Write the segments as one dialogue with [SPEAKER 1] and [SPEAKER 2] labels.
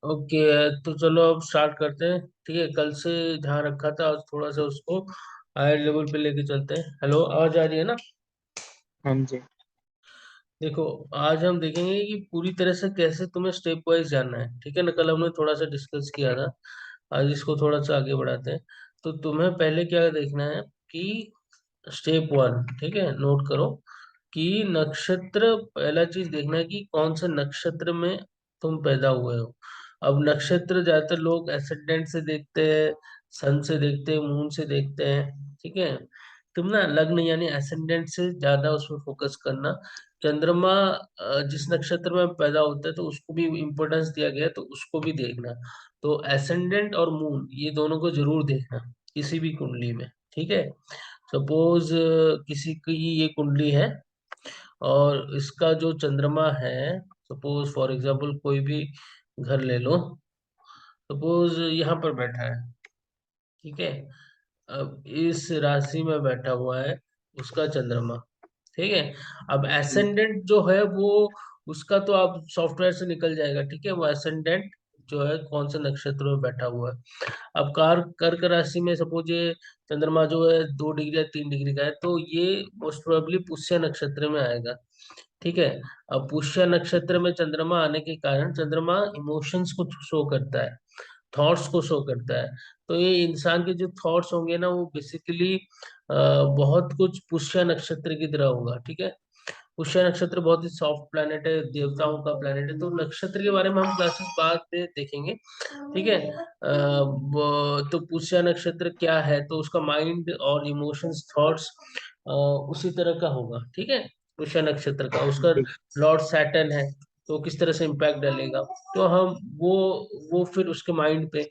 [SPEAKER 1] Okay. तो चलो अब स्टार्ट करते हैं। ठीक है, कल से ध्यान रखा था, आज थोड़ा सा उसको हायर लेवल पे लेके चलते हैं। हेलो, आवाज आ रही है ना?
[SPEAKER 2] हाँ जी।
[SPEAKER 1] देखो, आज हम देखेंगे कि पूरी तरह से कैसे तुम्हें स्टेप वाइज जानना है। ठीक है ना, कल हमने थोड़ा सा डिस्कस किया था, आज इसको थोड़ा सा आगे बढ़ाते हैं। तो तुम्हें पहले क्या देखना है कि स्टेप वन, ठीक है, नोट करो कि नक्षत्र, पहला चीज देखना है कि कौन से नक्षत्र में तुम पैदा हुए हो। अब नक्षत्र ज्यादातर लोग एसेंडेंट से देखते हैं, सन से देखते हैं, मून से देखते हैं। ठीक है, तुम ना लग्न यानी एसेंडेंट से ज्यादा उसमें फोकस करना। चंद्रमा जिस नक्षत्र में पैदा होता है तो उसको भी इम्पोर्टेंस दिया गया है, तो उसको भी देखना। तो एसेंडेंट और मून ये दोनों को जरूर देखना किसी भी कुंडली में। ठीक है, सपोज किसी की ये कुंडली है और इसका जो चंद्रमा है, सपोज फॉर एग्जांपल कोई भी घर ले लो, सपोज यहाँ पर बैठा है। ठीक है, अब इस राशि में बैठा हुआ है उसका चंद्रमा। ठीक है, अब
[SPEAKER 2] जी।
[SPEAKER 1] एसेंडेंट जो है वो, उसका तो आप सॉफ्टवेयर से निकल जाएगा। ठीक है, वो एसेंडेंट जो है कौन से नक्षत्र में बैठा हुआ है। अब कर्क राशि में सपोज ये चंद्रमा जो है 2 डिग्री या 3 डिग्री का है, तो ये मोस्ट प्रोबेबली पुष्य नक्षत्र में आएगा। ठीक है, अब पुष्य नक्षत्र में चंद्रमा आने के कारण चंद्रमा इमोशंस को शो करता है, थॉट्स को शो करता है। तो ये इंसान के जो थॉट्स होंगे ना, वो बेसिकली बहुत कुछ पुष्य नक्षत्र की तरह होगा। ठीक है, पुष्य नक्षत्र बहुत ही सॉफ्ट प्लैनेट है, देवताओं का प्लैनेट है। तो नक्षत्र के बारे में हम क्लासेस बाद में देखेंगे। ठीक है, तो पुष्य नक्षत्र क्या है, तो उसका माइंड और इमोशंस, थॉट्स उसी तरह का होगा। ठीक है, पुष्य नक्षत्र का उसका
[SPEAKER 2] ठीक।
[SPEAKER 1] लॉर्ड सैटर्न है, तो किस तरह से इम्पैक्ट डालेगा, तो हम वो फिर उसके माइंड पे,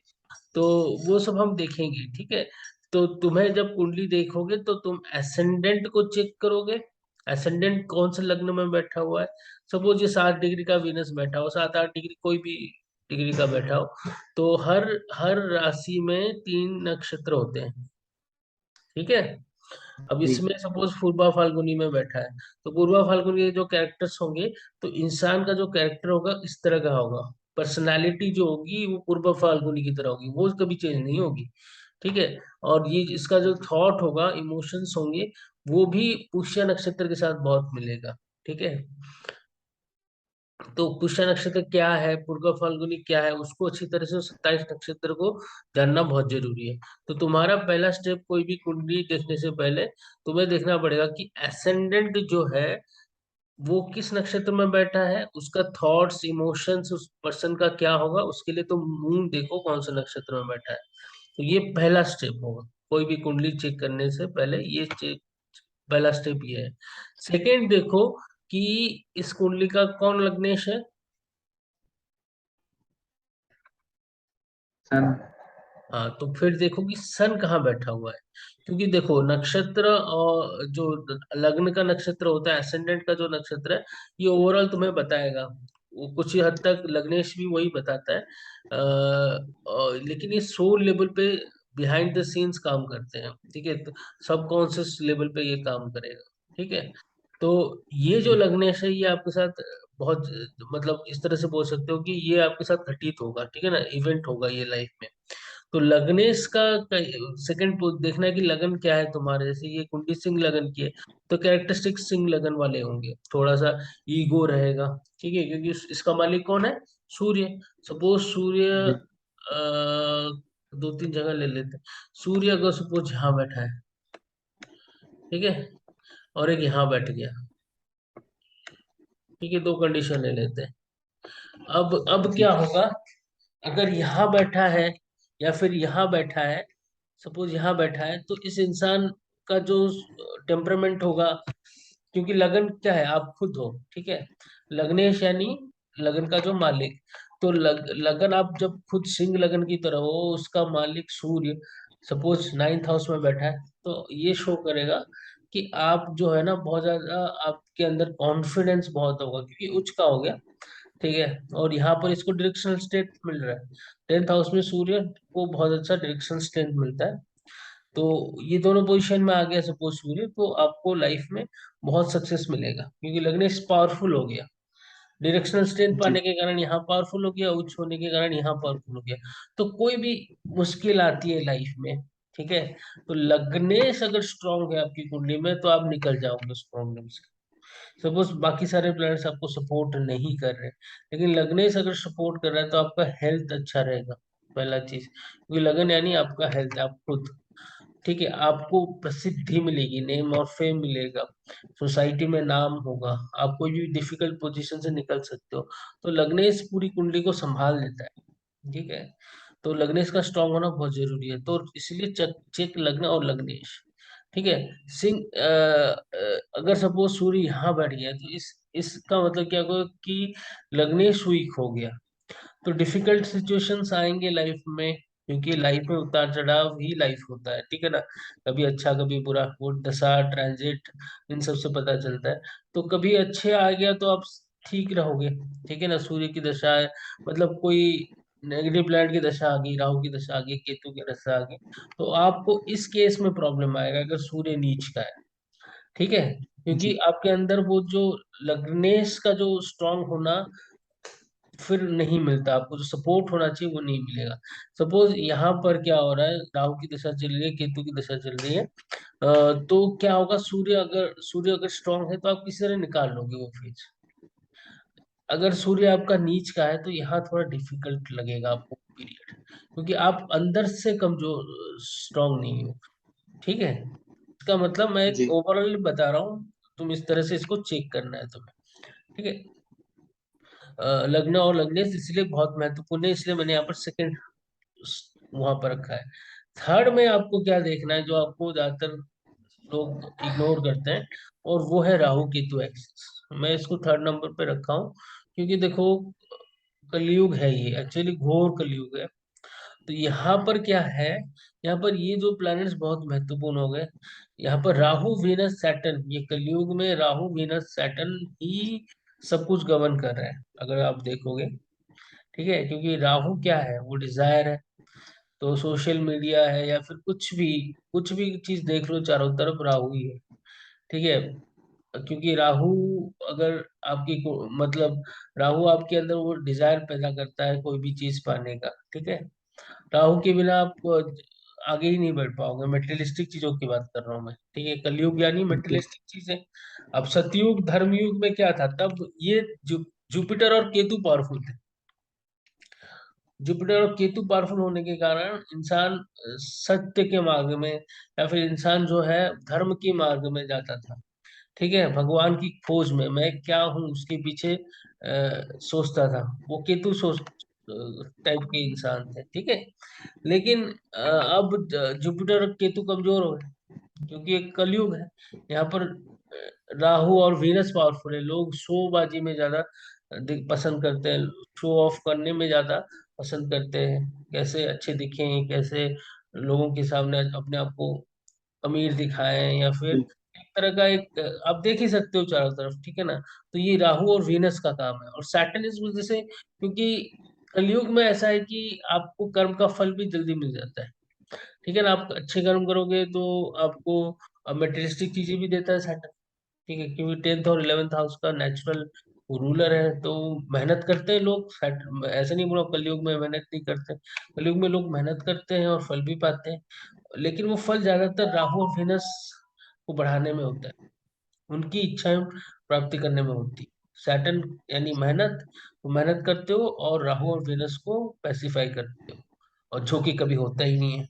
[SPEAKER 1] तो वो सब हम देखेंगे। ठीक है, तो तुम्हें जब कुंडली देखोगे तो तुम एसेंडेंट को चेक करोगे, एसेंडेंट कौन से लग्न में बैठा हुआ है। सपोज ये 7 डिग्री का वीनस बैठा हो, 7 8 डिग्री कोई भी डिग्री का बैठा हो, तो हर हर राशि में 3 नक्षत्र होते हैं। ठीक है, अब
[SPEAKER 2] जी।
[SPEAKER 1] इसमें सपोज पूर्वा फाल्गुनी में बैठा है, तो पूर्वा फाल्गुनी के जो कैरेक्टर्स होंगे, तो इंसान का जो कैरेक्टर होगा इस तरह का होगा। पर्सनालिटी जो होगी वो पूर्वा फाल्गुनी की तरह होगी, वो कभी चेंज नहीं होगी। ठीक है, और ये इसका जो थॉट होगा, इमोशंस होंगे, वो भी पुष्य नक्षत्र के साथ बहुत मिलेगा। ठीक है, तो पुष्य नक्षत्र क्या है, पूर्वा फाल्गुनी क्या है, उसको अच्छी तरह से 27 नक्षत्र को जानना बहुत जरूरी है। तो तुम्हारा पहला स्टेप, कोई भी कुंडली देखने से पहले तुम्हें देखना पड़ेगा कि एसेंडेंट जो है वो किस नक्षत्र में बैठा है, उसका थॉट्स इमोशंस उस पर्सन का क्या होगा। उसके लिए तुम मून देखो कौन से नक्षत्र में बैठा है। तो ये पहला स्टेप होगा कोई भी कुंडली चेक करने से पहले, ये चेक, पहला स्टेप ये है। सेकंड देखो कि इस कुंडली का कौन लग्नेश है।
[SPEAKER 2] सन।
[SPEAKER 1] हाँ, तो फिर देखो कि सन कहाँ बैठा हुआ है। क्योंकि देखो नक्षत्र और जो लग्न का नक्षत्र होता है, एसेंडेंट का जो नक्षत्र है, ये ओवरऑल तुम्हें बताएगा। वो कुछ ही हद तक लग्नेश भी वही बताता है, लेकिन ये सोल लेवल पे, बिहाइंड द सीन्स काम करते हैं। ठीक है, तो सबकॉन्शियस लेवल पे ये काम करेगा। ठीक है, तो ये जो
[SPEAKER 2] जी।
[SPEAKER 1] लग्नेश है ये आपके साथ बहुत, मतलब इस तरह से बोल सकते हो कि ये आपके साथ घटित होगा। ठीक है ना, इवेंट होगा ये लाइफ में। तो लग्नेश का सेकंड देखना है कि लगन क्या है तुम्हारे। जैसे ये कुंडी सिंह लगन की है, तो कैरेक्टरिस्टिक सिंह लगन वाले होंगे, थोड़ा सा ईगो रहेगा। ठीक है, क्योंकि इसका मालिक कौन है, सूर्य। सपोज सूर्य,
[SPEAKER 2] जी।
[SPEAKER 1] दो तीन जगह ले लेते हैं। सूर्य अगर सपोज यहाँ बैठा है, ठीक है, और एक यहाँ बैठ गया। ठीक है, दो कंडीशन ले लेते हैं। अब
[SPEAKER 2] जी।
[SPEAKER 1] क्या होगा, अगर यहाँ बैठा है या फिर यहाँ बैठा है, सपोज यहाँ बैठा है, तो इस इंसान का जो टेम्परामेंट होगा, क्योंकि लगन क्या है, आप खुद हो। ठीक है, लग्नेश यानी लगन का जो मालिक। तो लगन आप जब खुद सिंह लगन की तरह हो, उसका मालिक सूर्य सपोज 9th हाउस में बैठा है, तो ये शो करेगा कि आप जो है ना बहुत ज्यादा, आपके अंदर कॉन्फिडेंस बहुत होगा क्योंकि उच्च का हो गया। ठीक है, और यहाँ पर इसको डायरेक्शनल स्टेट मिल रहा है। 10th हाउस में सूर्य को बहुत अच्छा डायरेक्शनल स्टेट मिलता है। तो ये दोनों पोजीशन में आ गया सपोज सूर्य, तो आपको लाइफ में बहुत सक्सेस मिलेगा क्योंकि लग्नेश पावरफुल हो गया। डायरेक्शनल स्ट्रेंथ
[SPEAKER 2] जी
[SPEAKER 1] पाने के कारण यहाँ पावरफुल हो गया, उच्च होने के कारण यहाँ पावरफुल हो गया। तो कोई भी मुश्किल आती है लाइफ में, ठीक है, तो लग्नेश अगर स्ट्रांग है आपकी कुंडली में तो आप निकल जाओगे उस प्रॉब्लम से। सपोज बाकी सारे प्लैनेट्स आपको सपोर्ट नहीं कर रहे, लेकिन लग्नेश अगर सपोर्ट कर रहा है तो आपका हेल्थ अच्छा रहेगा, पहला चीज, क्योंकि लगन यानी आपका हेल्थ, आप खुद, ठीक है, आपको प्रसिद्धि मिलेगी, नेम और फेम मिलेगा, सोसाइटी में नाम होगा, आप कोई भी डिफिकल्ट पोजीशन से निकल सकते हो। तो लग्नेश पूरी कुंडली को संभाल लेता है, ठीक है। तो लग्नेश का स्ट्रांग होना बहुत जरूरी है, तो इसलिए चेक चेक लग्न और लग्नेश, ठीक है। सिंह अगर सपोज सूर्य यहाँ बैठ गया तो इस इसका मतलब क्या होगा कि लग्नेश वीक हो गया, तो डिफिकल्ट सिचुएशंस आएंगे लाइफ में, क्योंकि लाइफ में उतार चढ़ाव ही लाइफ होता है, ठीक है ना। कभी अच्छा कभी बुरा, वो दशा ट्रांजिट इन सब से पता चलता है। तो कभी अच्छे आ गया तो आप ठीक रहोगे, ठीक है ना। सूर्य की दशा है, मतलब कोई नेगेटिव प्लैनेट की दशा आ गई, राहु की दशा आ गई, केतु की दशा आ गई, तो आपको इस केस में प्रॉब्लम आएगा अगर सूर्य नीच का है, ठीक है। क्योंकि
[SPEAKER 2] जी
[SPEAKER 1] आपके अंदर वो जो लग्नेश का जो स्ट्रांग होना फिर नहीं मिलता, आपको जो सपोर्ट होना चाहिए वो नहीं मिलेगा। सपोज यहाँ पर क्या हो रहा है, राहु की दशा चल रही है, केतु की दशा चल रही है, तो क्या होगा, सूर्य अगर स्ट्रांग है तो आप किसी तरह निकाल लोगे वो फेज। अगर सूर्य आपका नीच का है तो यहाँ थोड़ा डिफिकल्ट लगेगा आपको पीरियड, क्योंकि आप अंदर से कमजोर, स्ट्रांग नहीं हो, ठीक है। इसका मतलब मैं एक
[SPEAKER 2] जी
[SPEAKER 1] ओवरऑल बता रहा हूँ, तुम इस तरह से इसको चेक करना है तुम्हें, ठीक है। लग्न और लग्नेश इसलिए बहुत महत्वपूर्ण है, इसलिए मैंने यहाँ पर सेकंड वहां पर रखा है। थर्ड में आपको क्या देखना है, जो आपको ज्यादातर लोग इग्नोर करते हैं, और वो है राहु केतु एक्सिस। मैं इसको थर्ड नंबर पे रखा हूँ, क्योंकि देखो कलयुग है, ये एक्चुअली घोर कलयुग है। तो यहाँ पर क्या है, यहाँ पर ये जो प्लैनेट्स बहुत महत्वपूर्ण हो गए। यहाँ पर राहु वीनस सैटर्न, ये कलयुग में राहु वीनस सैटर्न ही सब कुछ गवर्न कर रहा है, अगर आप देखोगे, ठीक है। क्योंकि राहु क्या है, वो डिजायर है, तो सोशल मीडिया है या फिर कुछ भी चीज देख लो, चारों तरफ राहु ही है, ठीक है। क्योंकि राहु अगर मतलब राहु आपके अंदर वो डिजायर पैदा करता है कोई भी चीज पाने का, ठीक है। राहु के बिना आप आगे ही नहीं बढ़ पाओगे, मेटेरियलिस्टिक चीजों की बात कर रहा हूँ मैं, ठीक है। कलयुग यानी
[SPEAKER 2] ओके
[SPEAKER 1] मेटेरियलिस्टिक चीजें। अब सतयुग धर्मयुग में क्या था, तब ये जुपिटर और केतु पावरफुल थे। जुपिटर और केतु पावरफुल होने के कारण इंसान सत्य के मार्ग में, या फिर इंसान जो है धर्म के मार्ग में जाता था, ठीक है। भगवान की खोज में मैं क्या हूँ उसके पीछे सोचता था, वो केतु सोच टाइप के इंसान थे, ठीक है। लेकिन अब जुपिटर और केतु कमजोर हो गए, क्योंकि एक कलयुग है। यहाँ पर राहु और वीनस पावरफुल है, लोग शोबाजी में ज्यादा पसंद करते हैं, शो ऑफ करने में ज्यादा पसंद करते हैं, कैसे अच्छे दिखें, कैसे लोगों के सामने अपने आप को अमीर दिखाएं, या फिर
[SPEAKER 2] जी
[SPEAKER 1] एक तरह का एक आप देख ही सकते हो चारों तरफ, ठीक है ना। तो ये राहु और वीनस का काम है, और सैटर्न इस वजह से, क्योंकि कलयुग में ऐसा है कि आपको कर्म का फल भी जल्दी मिल जाता है, ठीक है ना। आप अच्छे कर्म करोगे तो आपको मटेरियलिस्टिक चीजें भी देता है सैटर्न, ठीक है। क्योंकि 10th और 11th हाउस का नेचुरल रूलर है, तो मेहनत करते हैं लोग, ऐसा नहीं बोला कलयुग में मेहनत नहीं करते, कलयुग में लोग मेहनत करते हैं और फल भी पाते हैं, लेकिन वो फल ज्यादातर राहु और वेनस को बढ़ाने में होता है, उनकी इच्छाएं प्राप्ति करने में होती है। सैटर्न यानी मेहनत, तो मेहनत करते हो, और राहु और वेनस को पैसिफाई करते हो, और जो कि कभी होता ही नहीं है,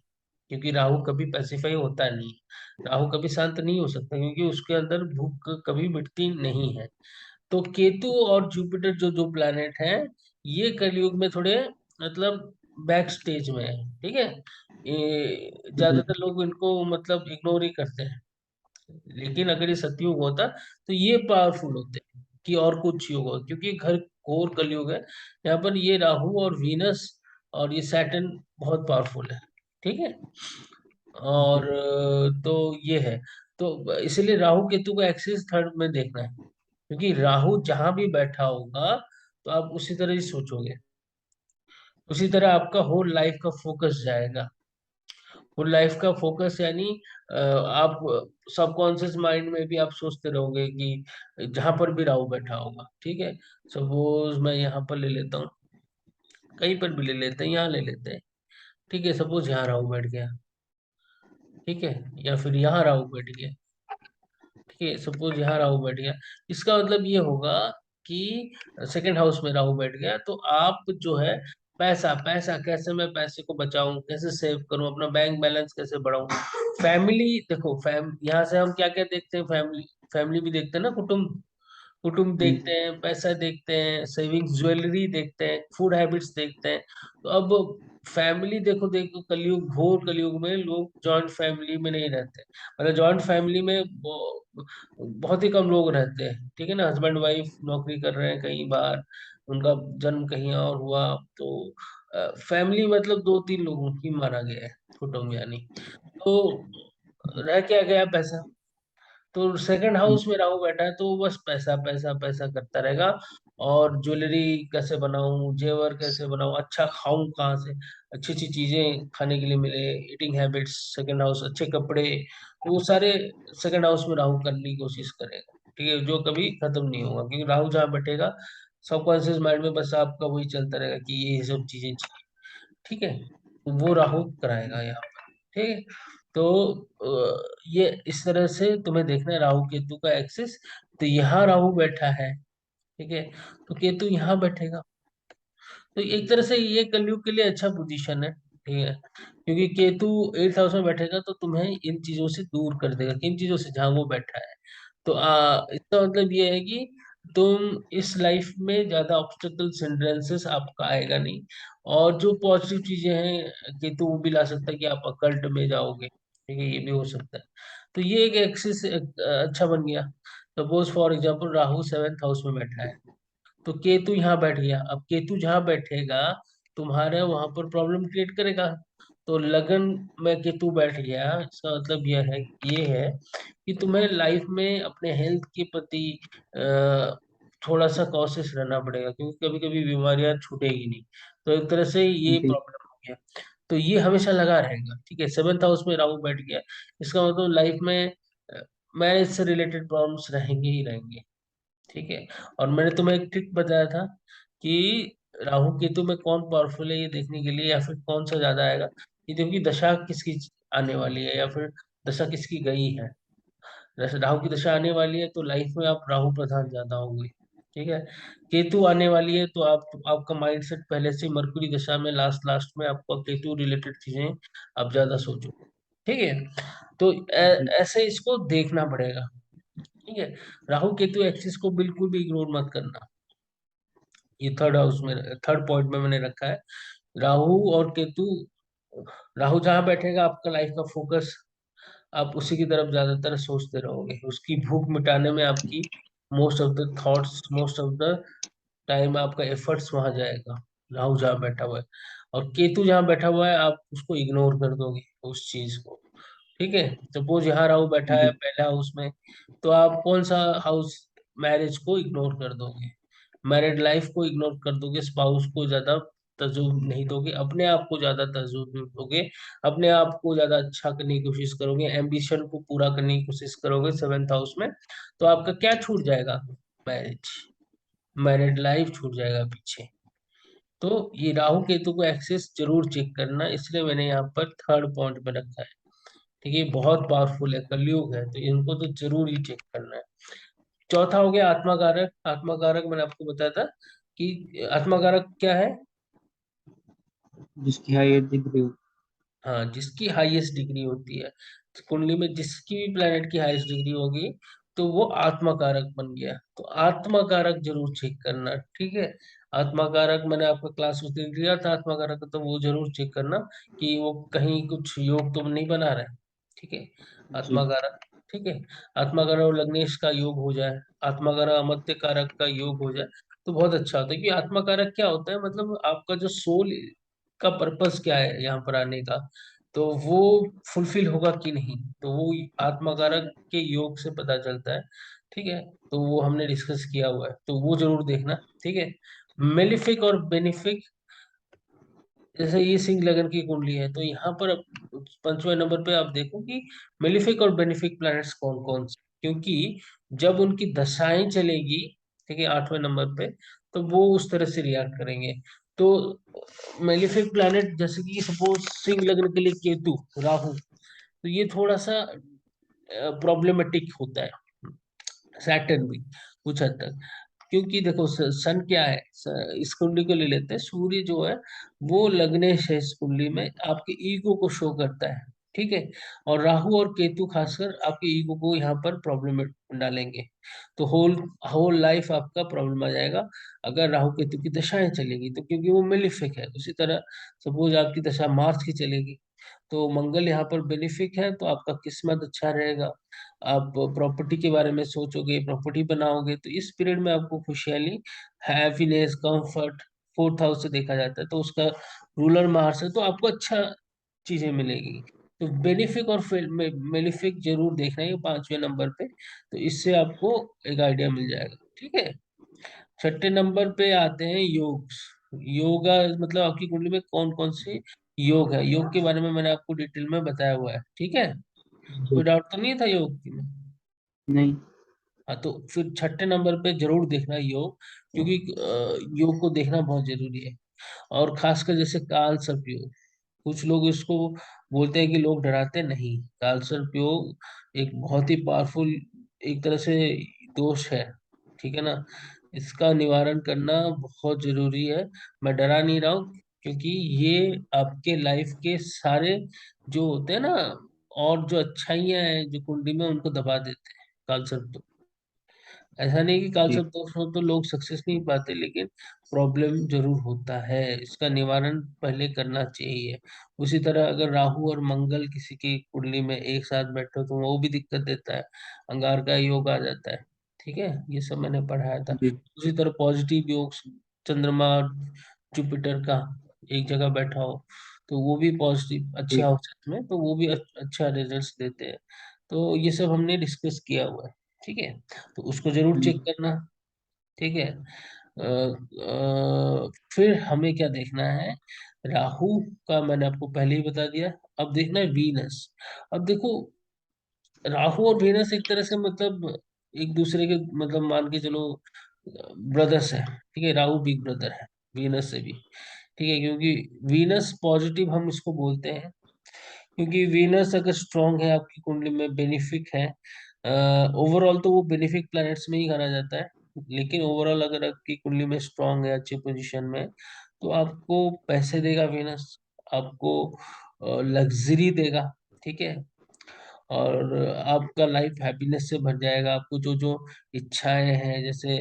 [SPEAKER 1] क्योंकि राहु कभी पैसिफाई होता नहीं है, राहु कभी शांत नहीं हो सकता, क्योंकि उसके अंदर भूख कभी मिटती नहीं है। तो केतु और जुपिटर जो जो प्लैनेट हैं, ये कलयुग में थोड़े मतलब बैक स्टेज में है, ठीक है। ये
[SPEAKER 2] जी
[SPEAKER 1] ज्यादातर लोग इनको मतलब इग्नोर ही करते हैं, लेकिन अगर ये सतयुग होता तो ये पावरफुल होते कि और कुछ युग हो, क्योंकि घर घोर कलयुग है। यहाँ पर ये राहु और वीनस और ये सैटर्न बहुत पावरफुल है, ठीक है।
[SPEAKER 2] जी
[SPEAKER 1] और तो ये है, तो इसलिए राहु केतु का एक्सिस थर्ड में देखना है, क्योंकि राहु जहां भी बैठा होगा तो आप उसी तरह ही सोचोगे, उसी तरह आपका होल लाइफ का फोकस जाएगा। फुल लाइफ का फोकस यानी आप सबकॉन्शियस माइंड में भी आप सोचते रहोगे कि जहां पर भी राहु बैठा होगा, ठीक है। सपोज मैं यहाँ पर ले लेता हूँ, कहीं पर भी ले लेते हैं, यहाँ ले लेते हैं, ठीक है। सपोज यहाँ राहु बैठ गया, ठीक है, या फिर यहाँ राहु बैठ गया, ठीक है। सपोज यहाँ राहु बैठ गया, इसका मतलब ये होगा कि सेकंड हाउस में राहु बैठ गया, तो आप जो है पैसा पैसा कैसे मैं पैसे को बचाऊं, कैसे सेव करूं, अपना बैंक बैलेंस कैसे बढ़ाऊं, फैमिली देखो, यहाँ से हम क्या क्या देखते हैं, फैमिली, फैमिली भी देखते हैं ना, कुटुंब, कुटुंब
[SPEAKER 2] जी
[SPEAKER 1] देखते हैं, पैसा देखते हैं, सेविंग्स, ज्वेलरी देखते हैं, फूड हैबिट्स देखते हैं। तो अब फैमिली देखो देखो, कलयुग, घोर कलयुग में लोग जॉइंट फैमिली में नहीं रहते, मतलब जॉइंट फैमिली में बहुत ही कम लोग रहते हैं, ठीक है ना। हस्बैंड वाइफ नौकरी कर रहे हैं, कई बार उनका जन्म कहीं और हुआ, तो फैमिली मतलब दो तीन लोगों की माना गया है कुटुंब यानी। तो
[SPEAKER 2] जी
[SPEAKER 1] रह क्या गया, पैसा। तो सेकंड
[SPEAKER 2] जी
[SPEAKER 1] हाउस में राहु बैठा है, तो वो बस पैसा पैसा पैसा करता रहेगा। और ज्वेलरी कैसे बनाऊं, जेवर कैसे बनाऊं, अच्छा खाऊं कहाँ से, अच्छी अच्छी चीजें खाने के लिए मिले, ईटिंग हैबिट्स, सेकंड हाउस, अच्छे कपड़े, तो वो सारे सेकंड हाउस में राहु करने की कोशिश करेगा, ठीक है, जो कभी खत्म नहीं होगा, क्योंकि राहु जहाँ बैठेगा सबकॉन्शियस माइंड में बस आपका वही चलता रहेगा कि ये सब चीजें चाहिए, ठीक है। तो वो राहु कराएगा यहाँ पर, ठीक है। तो ये इस तरह से तुम्हें देखना है राहु केतु का एक्सिस। तो यहाँ राहु बैठा है, ठीक है, तो केतु यहाँ बैठेगा। तो एक तरह से ये कलयुग के लिए अच्छा पोजीशन है, ठीक है, क्योंकि केतु 8 हाउस में बैठेगा तो तुम्हें इन चीजों से दूर कर देगा, किन चीजों से, जहाँ वो बैठा है। तो इसका मतलब ये है कि तुम इस लाइफ में ज्यादा ऑब्स्टेकल्स, हिंड्रेंसेस आपका आएगा नहीं। और जो पॉजिटिव चीजें हैं, केतु वो भी ला सकता है कि आप अकल्ट में जाओगे, ठीक है, ये भी हो सकता है। तो ये एक एक्सिस अच्छा बन गया। Suppose for example Rahu 7th house में बैठा है, तो केतु यहाँ बैठ गया, अब केतु जहाँ बैठेगा तुम्हारे वहां पर प्रॉब्लम क्रिएट करेगा। तो लगन में केतु बैठ गया, इसका मतलब ये है कि तुम्हें लाइफ में अपने हेल्थ के प्रति थोड़ा सा कॉशियस रहना पड़ेगा, क्योंकि कभी कभी बीमारियां छूटेगी नहीं। तो एक तरह से ये
[SPEAKER 2] जी
[SPEAKER 1] प्रॉब्लम हो गया, तो ये हमेशा लगा रहेगा, ठीक है। 7th हाउस में राहु बैठ गया, इसका मतलब लाइफ में मैरिज से रिलेटेड प्रॉब्लम्स रहेंगे ही रहेंगे, ठीक है। और मैंने तुम्हें एक ट्रिक बताया था कि राहु केतु में कौन पावरफुल है ये देखने के लिए, या फिर कौन सा ज्यादा आएगा, ये देखो कि दशा किसकी आने वाली है, या फिर दशा किसकी गई है। जैसे राहु की दशा आने वाली है तो लाइफ में आप राहु प्रधान ज्यादा होंगे, ठीक है। केतु आने वाली है तो आपका माइंडसेट पहले से मरकुरी दशा में लास्ट लास्ट में आपका केतु रिलेटेड चीजें आप ज्यादा सोचो, ठीक है। तो
[SPEAKER 2] जी
[SPEAKER 1] ऐसे इसको देखना पड़ेगा, ठीक है। राहु केतु एक्सिस को बिल्कुल भी इग्नोर मत करना। ये थर्ड हाउस में, थर्ड पॉइंट में मैंने रखा है, राहु और केतु। राहु जहां बैठेगा आपका लाइफ का फोकस, आप उसी की तरफ ज्यादातर सोचते रहोगे, उसकी भूख मिटाने में आपकी most of the thoughts, most of the time आपका एफर्ट्स वहां जाएगा, राहु जहाँ बैठा हुआ है। और केतु जहाँ बैठा हुआ है आप उसको इग्नोर कर दोगे उस चीज को, ठीक है। सपोज यहाँ राहु बैठा है
[SPEAKER 2] जी
[SPEAKER 1] पहले हाउस में, तो आप कौन सा हाउस, मैरिज को इग्नोर कर दोगे, मैरिड लाइफ को इग्नोर कर दोगे, स्पाउस को ज्यादा तर्जुम नहीं दोगे, अपने आप को ज्यादा तर्जुम दोगे, अपने आप को ज्यादा अच्छा करने की कोशिश करोगे, एम्बिशन को पूरा करने की कोशिश करोगे 7th हाउस में। तो आपका क्या छूट जाएगा, मैरिज, मैरिड लाइफ छूट जाएगा पीछे। तो ये राहु केतु को एक्सेस जरूर चेक करना, इसलिए मैंने यहाँ पर थर्ड पॉइंट में रखा है, ठीक है। बहुत पावरफुल है, कलयुग है, तो इनको तो जरूर ही चेक करना है। चौथा हो गया आत्मा कारक। आत्मा कारक मैंने आपको बताया था कि आत्मा कारक क्या है।
[SPEAKER 2] जिसकी हाईएस्ट डिग्री हो।
[SPEAKER 1] हाँ, जिसकी हाईएस्ट डिग्री होती है, कुंडली में जिसकी भी प्लेनेट की हाईएस्ट डिग्री होगी, तो वो आत्मा कारक बन गया। तो आत्मा कारक जरूर चेक करना, ठीक है। आत्मा कारक मैंने आपको क्लास उस दिन दिया था, आत्मा कारक, तो वो जरूर चेक करना कि वो कहीं कुछ योग तो नहीं बना रहे, ठीक है। आत्मा
[SPEAKER 2] जी
[SPEAKER 1] कारक, ठीक है। आत्मा कारक और लग्नेश का योग हो जाए, आत्मा कारक अमर्त्य कारक का योग हो जाए, तो बहुत अच्छा होता है। कि आत्मा कारक क्या होता है, मतलब आपका जो सोल का पर्पस क्या है यहाँ पर आने का, तो वो फुलफिल होगा कि नहीं, तो वो आत्मा कारक के योग से पता चलता है, ठीक है। तो वो हमने डिस्कस किया हुआ है, तो वो जरूर देखना, ठीक है। मेलिफिक और बेनिफिक, जैसे ये सिंह लगन की कुंडली है, तो यहाँ पर पंचवें नंबर पे आप देखो कि मेलिफिक और बेनिफिक प्लैनेट्स कौन कौन से, क्योंकि जब उनकी दशाएं चलेगी, ठीक है, 8वें नंबर पे, तो वो उस तरह से रिएक्ट करेंगे। तो मेलिफिक प्लैनेट जैसे कि सपोज सिंह लग्न के लिए केतु, राहु, तो ये थोड़ा सा प्रॉब्लमेटिक होता है। सैटर्न भी कुछ हद तक, क्योंकि देखो सन क्या है, इस कुंडली को ले लेते हैं, सूर्य जो है वो लग्नेश है इस कुंडली में, आपके ईगो को शो करता है, ठीक है। और राहु और केतु खासकर आपके ईगो को यहाँ पर प्रॉब्लम में डालेंगे। तो होल होल लाइफ आपका प्रॉब्लम आ जाएगा अगर राहु केतु की दशाएं चलेगी तो, क्योंकि वो मेलिफिक है। उसी तरह सपोज आपकी दशा मार्स की चलेगी, तो मंगल यहाँ पर बेनिफिक है, तो आपका किस्मत अच्छा रहेगा। आप प्रॉपर्टी के बारे में सोचोगे, प्रॉपर्टी बनाओगे, तो इस पीरियड में आपको खुशहाली, हैप्पीनेस, कंफर्ट, 4th हाउस से देखा जाता है, तो उसका रूलर मार्स है, तो आपको अच्छा चीजें मिलेगी। तो बेनिफिक और मेलिफिक जरूर देखना है 5वें नंबर पे, तो इससे आपको एक आइडिया मिल जाएगा, ठीक है। 6ठे नंबर पे आते हैं योग। योगा मतलब आपकी कुंडली में कौन कौन से योग है, योग के बारे में मैंने आपको डिटेल में बताया हुआ है, ठीक है।
[SPEAKER 2] जी।
[SPEAKER 1] कोई डाउट तो नहीं था योग की में?
[SPEAKER 2] नहीं।
[SPEAKER 1] हाँ, तो फिर 6ठे नंबर पे जरूर देखना योग, क्योंकि योग को देखना बहुत जरूरी है। और खासकर जैसे काल सर्प योग, कुछ लोग इसको बोलते हैं कि लोग डराते नहीं, काल सर्प योग एक बहुत ही पावरफुल एक तरह से दोष है, ठीक है ना। इसका निवारण करना बहुत जरूरी है। मैं डरा नहीं रहा हूँ, क्योंकि ये आपके लाइफ के सारे जो होते हैं ना, और जो अच्छाइयाँ हैं जो कुंडली में, उनको दबा देते हैं काल सर्प। ऐसा नहीं कि काल
[SPEAKER 2] जी।
[SPEAKER 1] सर्प दोष हो तो लोग सक्सेस नहीं पाते, लेकिन प्रॉब्लम जरूर होता है, इसका निवारण पहले करना चाहिए। उसी तरह अगर राहु और मंगल किसी की कुंडली में एक साथ बैठे तो वो भी दिक्कत देता है, अंगार का योग आ जाता है, ठीक है। ये सब मैंने पढ़ाया था।
[SPEAKER 2] जी।
[SPEAKER 1] उसी तरह पॉजिटिव योग, चंद्रमा जुपिटर का एक जगह बैठा हो, तो वो भी पॉजिटिव अच्छे
[SPEAKER 2] जी।
[SPEAKER 1] अवसर में, तो वो भी अच्छा रिजल्ट्स देते हैं। तो ये सब हमने डिस्कस किया हुआ है, ठीक है। तो उसको जरूर चेक
[SPEAKER 2] हम्म।
[SPEAKER 1] करना, ठीक है। फिर हमें क्या देखना है, राहु का मैंने आपको पहले ही बता दिया। अब देखना है वीनस। अब देखो, राहु और वीनस एक तरह से मतलब एक दूसरे के मतलब मान के चलो ब्रदर्स है, ठीक है। राहु बिग ब्रदर है वीनस से भी, ठीक है, क्योंकि वीनस पॉजिटिव हम इसको बोलते हैं, क्योंकि वीनस अगर स्ट्रांग है आपकी कुंडली में, बेनिफिक है, ओवरऑल तो वो बेनिफिक प्लैनेट्स में ही गाना जाता है, लेकिन ओवरऑल अगर आपकी कुंडली में स्ट्रांग है, अच्छी पोजीशन में, तो आपको पैसे देगा वीनस, आपको लग्जरी देगा, ठीक है। और आपका लाइफ हैप्पीनेस से भर जाएगा, आपको जो जो इच्छाएं हैं, जैसे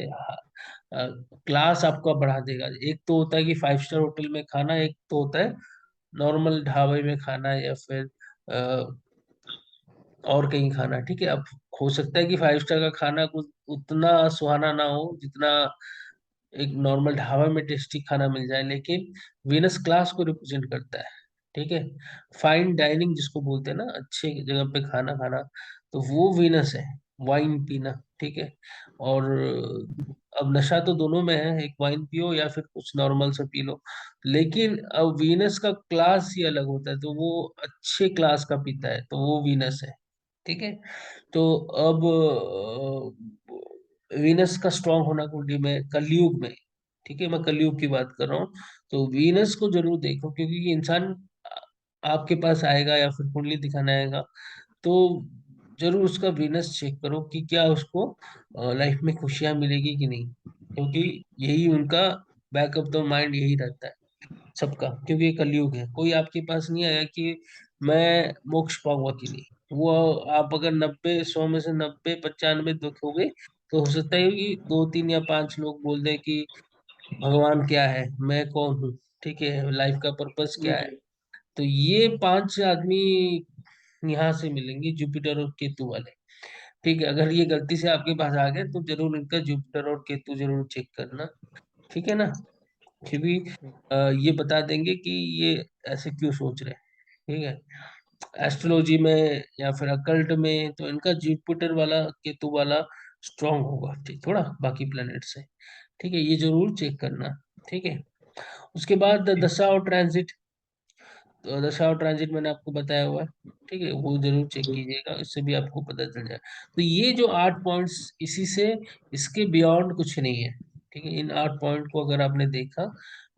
[SPEAKER 1] क्लास आपका बढ़ा देगा। एक तो होता है कि 5 स्टार होटल में खाना, एक तो होता है नॉर्मल ढाबे में खाना, या फिर अ, और कहीं खाना, ठीक है। अब हो सकता है कि 5 स्टार का खाना कुछ उतना सुहाना ना हो जितना एक नॉर्मल ढाबा में टेस्टी खाना मिल जाए, लेकिन वीनस क्लास को रिप्रेजेंट करता है, ठीक है। फाइन डाइनिंग जिसको बोलते हैं ना, अच्छे जगह पे खाना खाना, तो वो वीनस है। वाइन पीना, ठीक है। और अब नशा तो दोनों में है, एक वाइन पियो या फिर कुछ नॉर्मल से पी लो, लेकिन अब वीनस का क्लास ही अलग होता है, तो वो अच्छे क्लास का पीता है, तो वो वीनस है, ठीक है। तो अब वीनस का स्ट्रांग होना कुंडली में कलयुग में, ठीक है, मैं कलयुग की बात कर रहा हूँ, तो वीनस को जरूर देखो, क्योंकि ये इंसान आपके पास आएगा या फिर कुंडली दिखाने आएगा, तो जरूर उसका वीनस चेक करो कि क्या उसको लाइफ में खुशियां मिलेगी कि नहीं, क्योंकि यही उनका बैक ऑफ द माइंड यही रहता है सबका, क्योंकि ये कलयुग है। कोई आपके पास नहीं आया कि मैं मोक्ष पाऊंगा कि नहीं, वो आप अगर 90 100 में से 90 95 देखोगे, तो हो सकता है कि 2 3 या 5 लोग बोल दें कि भगवान क्या है, मैं कौन हूँ, ठीक है, लाइफ का पर्पस क्या है।
[SPEAKER 2] जी।
[SPEAKER 1] तो ये 5 आदमी यहाँ से मिलेंगे, जुपिटर और केतु वाले, ठीक है। अगर ये गलती से आपके पास आ गए, तो जरूर इनका जुपिटर और केतु जरूर चेक करना, ठीक है ना। फिर भी ये बता देंगे कि ये ऐसे क्यों सोच रहे हैं, ठीक है। एस्ट्रोलॉजी में या फिर अकल्ट में तो इनका जुपिटर वाला केतु वाला स्ट्रांग होगा, ठीक, थोड़ा बाकी प्लेनेट से, ठीक है। ये जरूर चेक करना, ठीक है। उसके बाद दशा और ट्रांजिट। तो दशा और ट्रांजिट मैंने आपको बताया हुआ है, ठीक है, वो जरूर चेक
[SPEAKER 2] जी
[SPEAKER 1] कीजिएगा, इससे भी आपको पता चल जाए। तो ये जो 8 पॉइंट्स, इसी से, इसके बियॉन्ड कुछ नहीं है, ठीक है। इन 8 पॉइंट को अगर आपने देखा,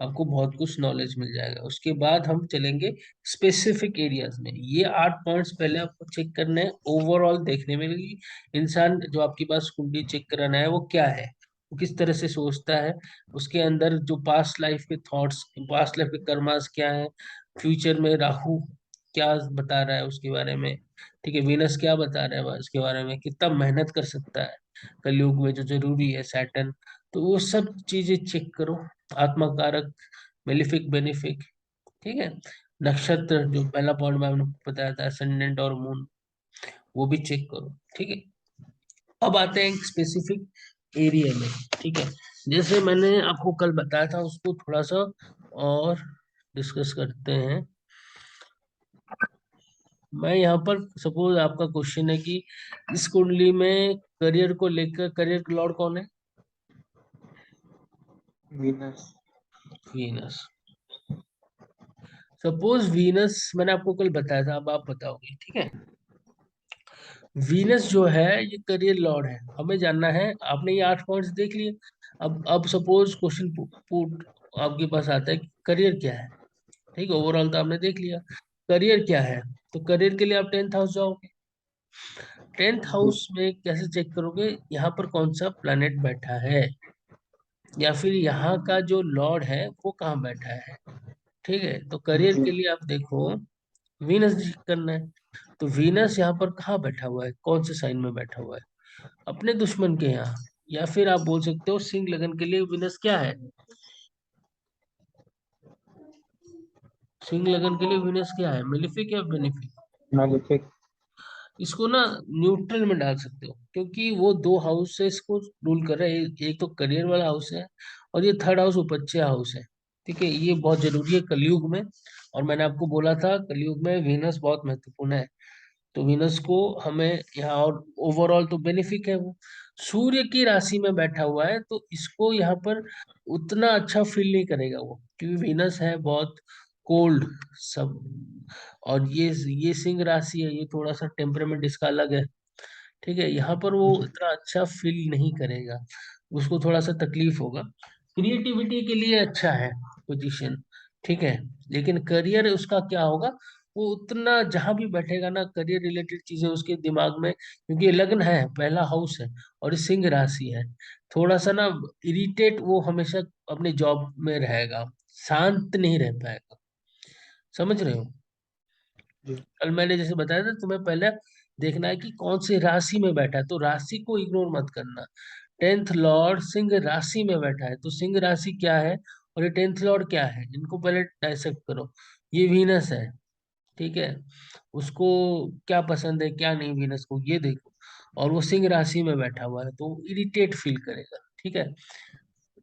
[SPEAKER 1] आपको बहुत कुछ नॉलेज मिल जाएगा। उसके बाद हम चलेंगे स्पेसिफिक एरियाज में। ये 8 पॉइंट्स पहले आपको चेक करने हैं, ओवरऑल देखने में कि इंसान जो आपके पास कुंडली चेक कराना है वो क्या है, वो किस तरह से सोचता है, उसके अंदर जो पास्ट लाइफ के थॉट्स, पास्ट लाइफ के कर्मास क्या है, फ्यूचर में राहु क्या बता रहा है उसके बारे में, ठीक है, वीनस क्या बता रहा है उसके बारे में, कितना मेहनत कर सकता है कलयुग में जो जरूरी है, सैटर्न। तो वो सब चीजें चेक करो, आत्मा कारक, मेलिफिक बेनिफिक, ठीक है। नक्षत्र जो पहला पॉइंट में आपने बताया था, असेंडेंट और मून, वो भी चेक करो, ठीक है। अब आते हैं एक स्पेसिफिक एरिया में, ठीक है। जैसे मैंने आपको कल बताया था, उसको थोड़ा सा और डिस्कस करते हैं। मैं यहाँ पर, सपोज आपका क्वेश्चन है कि इस कुंडली में करियर को लेकर, करियर का लॉर्ड कौन है?
[SPEAKER 2] वीनस।
[SPEAKER 1] वीनस। सपोज वीनस, मैंने आपको कल बताया था, अब आप बताओगे, ठीक है। वीनस जो है ये करियर लॉर्ड है, हमें जानना है। आपने ये 8 पॉइंट्स देख लिए। अब सपोज क्वेश्चन पुट आपके पास आता है कि करियर क्या है, ठीक है। ओवरऑल तो आपने देख लिया, करियर क्या है। तो करियर के लिए आप 10th हाउस जाओगे। 10th
[SPEAKER 2] जी
[SPEAKER 1] हाउस में कैसे चेक करोगे, यहाँ पर कौन सा प्लैनेट बैठा है, या फिर यहाँ का जो लॉर्ड है वो कहाँ बैठा है, ठीक है। तो करियर
[SPEAKER 2] जी
[SPEAKER 1] के लिए आप देखो, वीनस चेक करना है। तो वीनस यहाँ पर कहाँ बैठा हुआ है, कौन से साइन में बैठा हुआ है? अपने दुश्मन के यहाँ। या फिर आप बोल सकते हो सिंह लगन के लिए वीनस क्या है, सिंह लगन के लिए वीनस क्या है, मेलिफिक या बेनिफिक?
[SPEAKER 2] मैलिफिक।
[SPEAKER 1] इसको ना न्यूट्रल में डाल सकते हो, क्योंकि वो दो हाउस से इसको रूल कर रहा है। एक तो करियर वाला हाउस है, और ये थर्ड हाउस उपज्य हाउस है, ठीक है। ये बहुत जरूरी है कलयुग में। और मैंने आपको बोला था कलयुग में वीनस बहुत महत्वपूर्ण है। तो वीनस को हमें यहाँ, और ओवरऑल तो बेनिफिक है वो। सूर्य की राशि में बैठा हुआ है, तो इसको यहाँ पर उतना अच्छा फील नहीं करेगा वो, क्योंकि वीनस है बहुत कोल्ड सब। और ये सिंह राशि है, ये थोड़ा सा टेम्परामेंट इसका अलग है, ठीक है। यहाँ पर वो
[SPEAKER 2] जी
[SPEAKER 1] इतना अच्छा फील नहीं करेगा, उसको थोड़ा सा तकलीफ होगा। क्रिएटिविटी के लिए अच्छा है पोजीशन, ठीक है। लेकिन करियर उसका क्या होगा, वो उतना जहां भी बैठेगा ना, करियर रिलेटेड चीजें उसके दिमाग में, क्योंकि ये लग्न है, पहला हाउस है, और ये सिंह राशि है, थोड़ा सा ना इरिटेट वो हमेशा अपने जॉब में रहेगा, शांत नहीं रह पाएगा। समझ रहे हो?
[SPEAKER 2] जी
[SPEAKER 1] कल मैंने जैसे बताया था, तुम्हें पहले देखना है कि कौन सी राशि में बैठा है, तो राशि को इग्नोर मत करना। 10th लॉर्ड सिंह राशि में बैठा है, तो सिंह राशि क्या है और ये 10th लॉर्ड क्या है, इनको पहले डाइसेक्ट करो। ये वीनस है, ठीक है। उसको क्या पसंद है क्या नहीं वीनस को, ये देखो। और वो सिंह राशि में बैठा हुआ है, तो इरिटेट फील करेगा, ठीक है।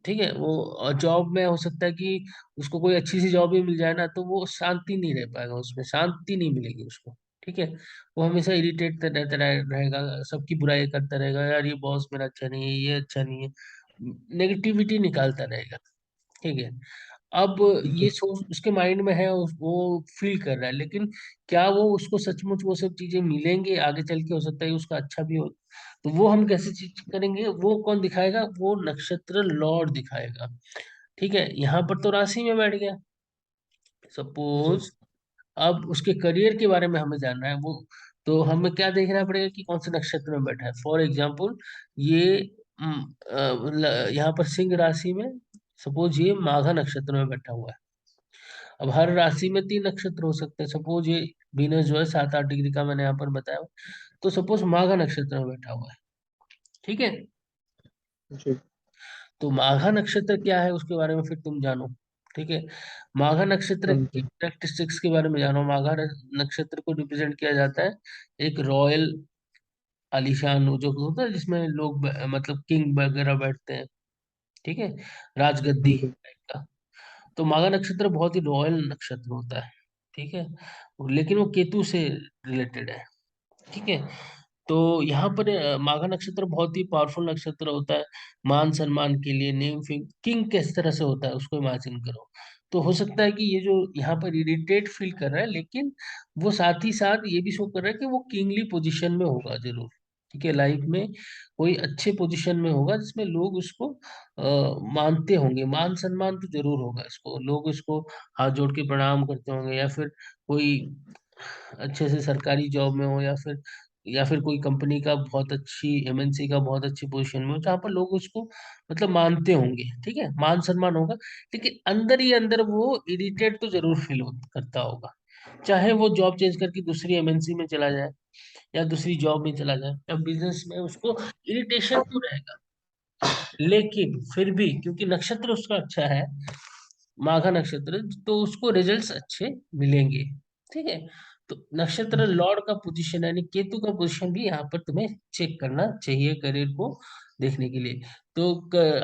[SPEAKER 1] ठीक है, वो जॉब में हो सकता है कि उसको कोई अच्छी सी जॉब भी मिल जाए ना, तो वो शांति नहीं रह पाएगा, उसमें शांति नहीं मिलेगी उसको, ठीक है। वो हमेशा इरिटेट रहता रहेगा, सबकी बुराई करता रहेगा, यार ये बॉस मेरा अच्छा नहीं है, ये अच्छा नहीं है, नेगेटिविटी निकालता रहेगा, ठीक है। अब ये
[SPEAKER 2] जी
[SPEAKER 1] सोच उसके माइंड में है, वो फील कर रहा है, लेकिन क्या वो उसको सचमुच वो सब चीजें मिलेंगे आगे चल के, हो सकता है उसका अच्छा भी हो। तो वो हम कैसे चीज करेंगे, वो कौन दिखाएगा, वो नक्षत्र लॉर्ड दिखाएगा, ठीक है। यहाँ पर तो राशि में बैठ गया,
[SPEAKER 2] जी
[SPEAKER 1] सपोज। अब उसके करियर के बारे में हमें जानना है, वो तो हमें क्या देखना पड़ेगा कि कौन से नक्षत्र में बैठा है। फॉर एग्जाम्पल, ये यहाँ पर सिंह राशि में, सपोज ये माघा नक्षत्र में बैठा हुआ है। अब हर राशि में 3 नक्षत्र हो सकते हैं, सपोज ये वीनस जो है 7-8 डिग्री का मैंने यहाँ पर बताया, तो सपोज माघा नक्षत्र में बैठा हुआ है, ठीक है।
[SPEAKER 2] जी
[SPEAKER 1] तो माघा नक्षत्र क्या है उसके बारे में फिर तुम जानो, ठीक है। माघा नक्षत्र की
[SPEAKER 2] जी
[SPEAKER 1] कैरेक्टरिस्टिक्स के बारे में जानो। माघा नक्षत्र को रिप्रेजेंट किया जाता है एक रॉयल, आलीशान, वो जो होता है जिसमें लोग मतलब किंग वगैरह बैठते हैं, ठीक है, राजगद्दी
[SPEAKER 2] जी
[SPEAKER 1] टाइप का। तो माघा नक्षत्र बहुत ही रॉयल नक्षत्र होता है, ठीक है। लेकिन वो केतु से रिलेटेड है, ठीक है। तो यहाँ पर माघा नक्षत्र बहुत ही पावरफुल नक्षत्र होता है, मान सम्मान के लिए, नेम फेम किंग किस तरह से होता है उसको इमेजिन करो। तो हो सकता है कि ये जो यहाँ पर इरिटेट फील कर रहा है, लेकिन वो साथ ही साथ ये भी शो कर रहा है कि वो किंगली पोजीशन में होगा जरूर। ठीक है, लाइफ में कोई अच्छे पोजीशन में होगा जिसमें लोग उसको मानते होंगे, मान सम्मान तो जरूर होगा, इसको लोग उसको हाथ जोड़ के प्रणाम करते होंगे, या फिर कोई अच्छे से सरकारी जॉब में हो, या फिर कोई कंपनी का बहुत अच्छी एमएनसी का बहुत अच्छी पोजीशन में हो, जहाँ पर लोग उसको मतलब मानते होंगे। ठीक है, मान सम्मान होगा, लेकिन अंदर ही अंदर वो इरिटेट तो जरूर फील करता होगा। चाहे वो जॉब चेंज करके दूसरी एमएनसी में चला जाए, या दूसरी जॉब में चला जाए, या बिजनेस में, उसको इरिटेशन तो रहेगा। लेकिन फिर भी क्योंकि नक्षत्र उसका अच्छा है, माघा नक्षत्र, तो उसको रिजल्ट्स अच्छे मिलेंगे। ठीक है, तो नक्षत्र लॉर्ड का पोजीशन यानी केतु का पोजीशन भी यहाँ पर तुम्हें चेक करना चाहिए करियर को देखने के लिए। तो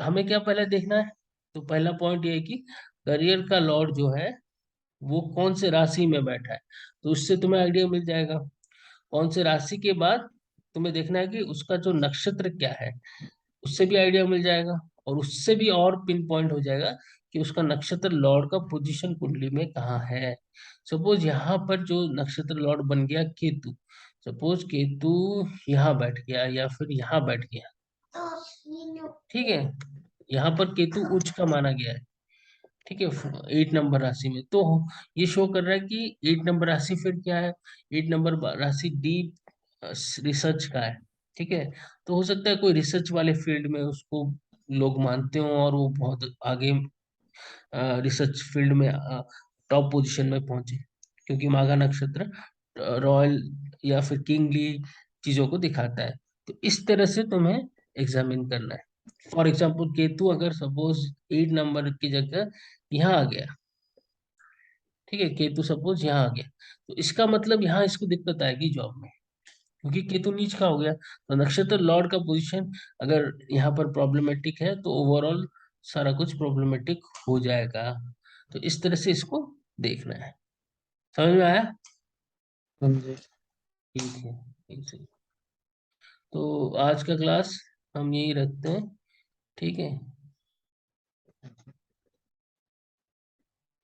[SPEAKER 1] हमें क्या पहले देखना है, तो पहला पॉइंट ये है कि करियर का लॉर्ड जो है वो कौन से राशि में बैठा है, तो उससे तुम्हें आइडिया मिल जाएगा। कौन से राशि के बाद तुम्हें देखना है कि उसका जो नक्षत्र क्या है, उससे भी आइडिया मिल जाएगा। और उससे भी और पिन पॉइंट हो जाएगा कि उसका नक्षत्र लॉर्ड का पोजीशन कुंडली में कहाँ है। सपोज यहाँ पर जो नक्षत्र लॉर्ड बन गया केतु, सपोज केतु यहाँ बैठ गया या फिर यहाँ बैठ गया। ठीक है, यहाँ पर केतु उच्च का माना गया है। ठीक है, 8 नंबर राशि में, तो ये शो कर रहा है कि 8 नंबर राशि फिर क्या है, 8 नंबर राशि डीप रिसर्च का है। ठीक है, तो हो सकता है कोई रिसर्च वाले फील्ड में उसको लोग मानते हो और वो बहुत आगे रिसर्च फील्ड में टॉप पोजीशन में पहुंचे, क्योंकि माघा नक्षत्र रॉयल या फिर किंगली चीजों को दिखाता है। तो इस तरह से तुम्हें एग्जामिन करना है। फॉर एग्जाम्पल केतु अगर सपोज 8 नंबर की जगह यहाँ आ गया, ठीक है, केतु सपोज यहाँ आ गया, तो इसका मतलब यहाँ इसको दिक्कत आएगी जॉब में, क्योंकि केतु नीच का हो गया। तो नक्षत्र लॉर्ड का पोजीशन अगर यहाँ पर प्रॉब्लमेटिक है तो ओवरऑल सारा कुछ प्रॉब्लमेटिक हो जाएगा। तो इस तरह से इसको देखना है। समझ में आया?
[SPEAKER 2] हाँ जी।
[SPEAKER 1] ठीक है, ठीक है। तो आज का क्लास हम यही रखते हैं। ठीक है।